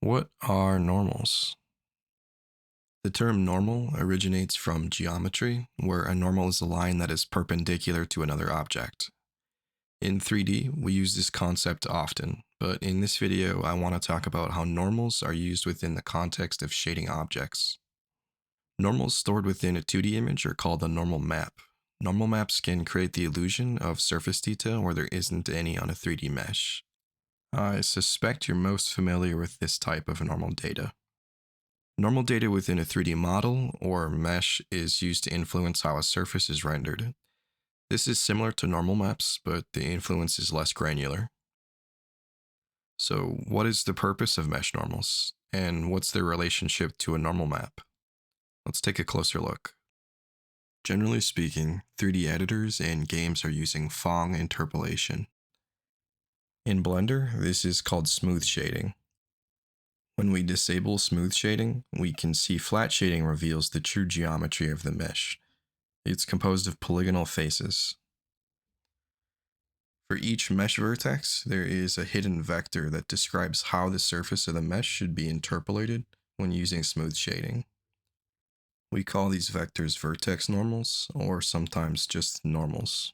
What are normals? The term normal originates from geometry, where a normal is a line that is perpendicular to another object. In 3D, we use this concept often, but in this video, I want to talk about how normals are used within the context of shading objects. Normals stored within a 2D image are called a normal map. Normal maps can create the illusion of surface detail where there isn't any on a 3D mesh. I suspect you're most familiar with this type of normal data. Normal data within a 3D model or mesh is used to influence how a surface is rendered. This is similar to normal maps, but the influence is less granular. So, what is the purpose of mesh normals? And what's their relationship to a normal map? Let's take a closer look. Generally speaking, 3D editors and games are using Phong interpolation. In Blender, this is called smooth shading. When we disable smooth shading, we can see flat shading reveals the true geometry of the mesh. It's composed of polygonal faces. For each mesh vertex, there is a hidden vector that describes how the surface of the mesh should be interpolated when using smooth shading. We call these vectors vertex normals, or sometimes just normals.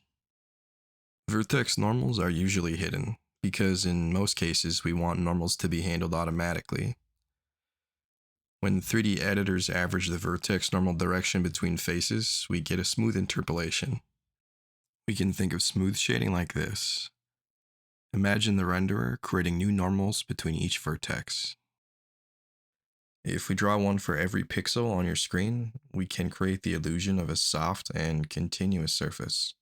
Vertex normals are usually hidden, because in most cases we want normals to be handled automatically. When 3D editors average the vertex normal direction between faces, we get a smooth interpolation. We can think of smooth shading like this. Imagine the renderer creating new normals between each vertex. If we draw one for every pixel on your screen, we can create the illusion of a soft and continuous surface.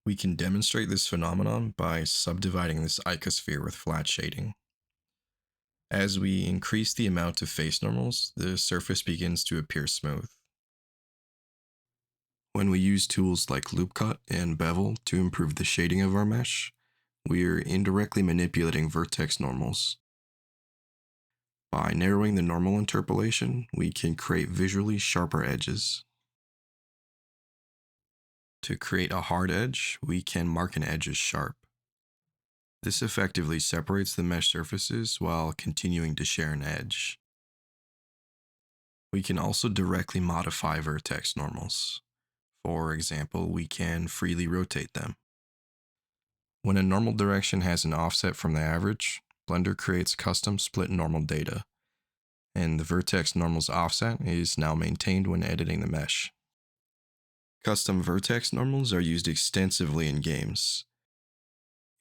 We can demonstrate this phenomenon by subdividing this icosphere with flat shading. As we increase the amount of face normals, the surface begins to appear smooth. When we use tools like loop cut and bevel to improve the shading of our mesh, we're indirectly manipulating vertex normals. By narrowing the normal interpolation, we can create visually sharper edges. To create a hard edge, we can mark an edge as sharp. This effectively separates the mesh surfaces while continuing to share an edge. We can also directly modify vertex normals. For example, we can freely rotate them. When a normal direction has an offset from the average, Blender creates custom split normal data, and the vertex normal's offset is now maintained when editing the mesh. Custom vertex normals are used extensively in games.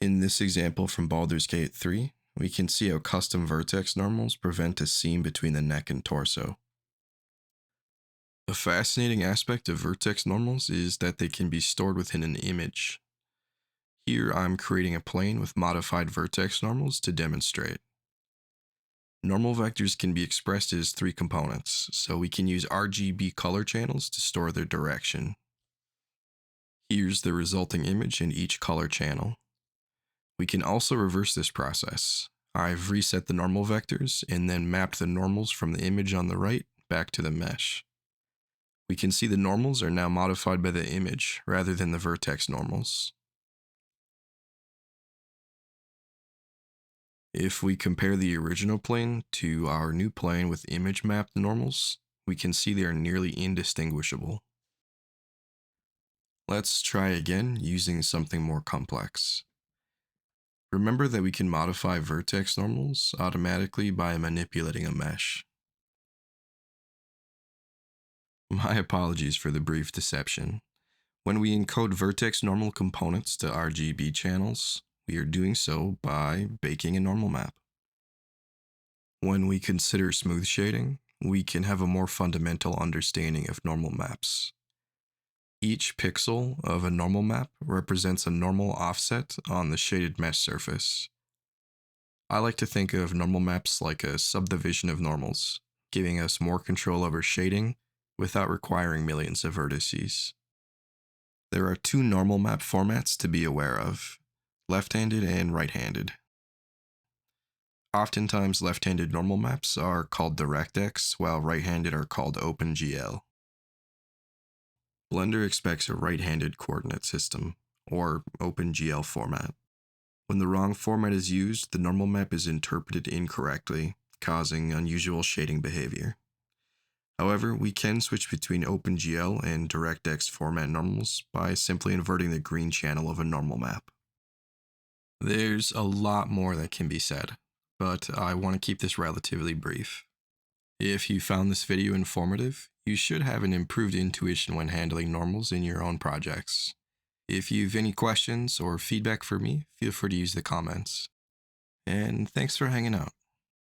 In this example from Baldur's Gate 3, we can see how custom vertex normals prevent a seam between the neck and torso. A fascinating aspect of vertex normals is that they can be stored within an image. Here I'm creating a plane with modified vertex normals to demonstrate. Normal vectors can be expressed as three components, so we can use RGB color channels to store their direction. Here's the resulting image in each color channel. We can also reverse this process. I've reset the normal vectors and then mapped the normals from the image on the right back to the mesh. We can see the normals are now modified by the image rather than the vertex normals. If we compare the original plane to our new plane with image mapped normals, we can see they are nearly indistinguishable. Let's try again using something more complex. Remember that we can modify vertex normals automatically by manipulating a mesh. My apologies for the brief deception. When we encode vertex normal components to RGB channels, we are doing so by baking a normal map. When we consider smooth shading, we can have a more fundamental understanding of normal maps. Each pixel of a normal map represents a normal offset on the shaded mesh surface. I like to think of normal maps like a subdivision of normals, giving us more control over shading without requiring millions of vertices. There are two normal map formats to be aware of: left-handed and right-handed. Oftentimes, left-handed normal maps are called DirectX, while right-handed are called OpenGL. Blender expects a right-handed coordinate system, or OpenGL format. When the wrong format is used, the normal map is interpreted incorrectly, causing unusual shading behavior. However, we can switch between OpenGL and DirectX format normals by simply inverting the green channel of a normal map. There's a lot more that can be said, but I want to keep this relatively brief. If you found this video informative, you should have an improved intuition when handling normals in your own projects. If you've any questions or feedback for me, feel free to use the comments. And thanks for hanging out.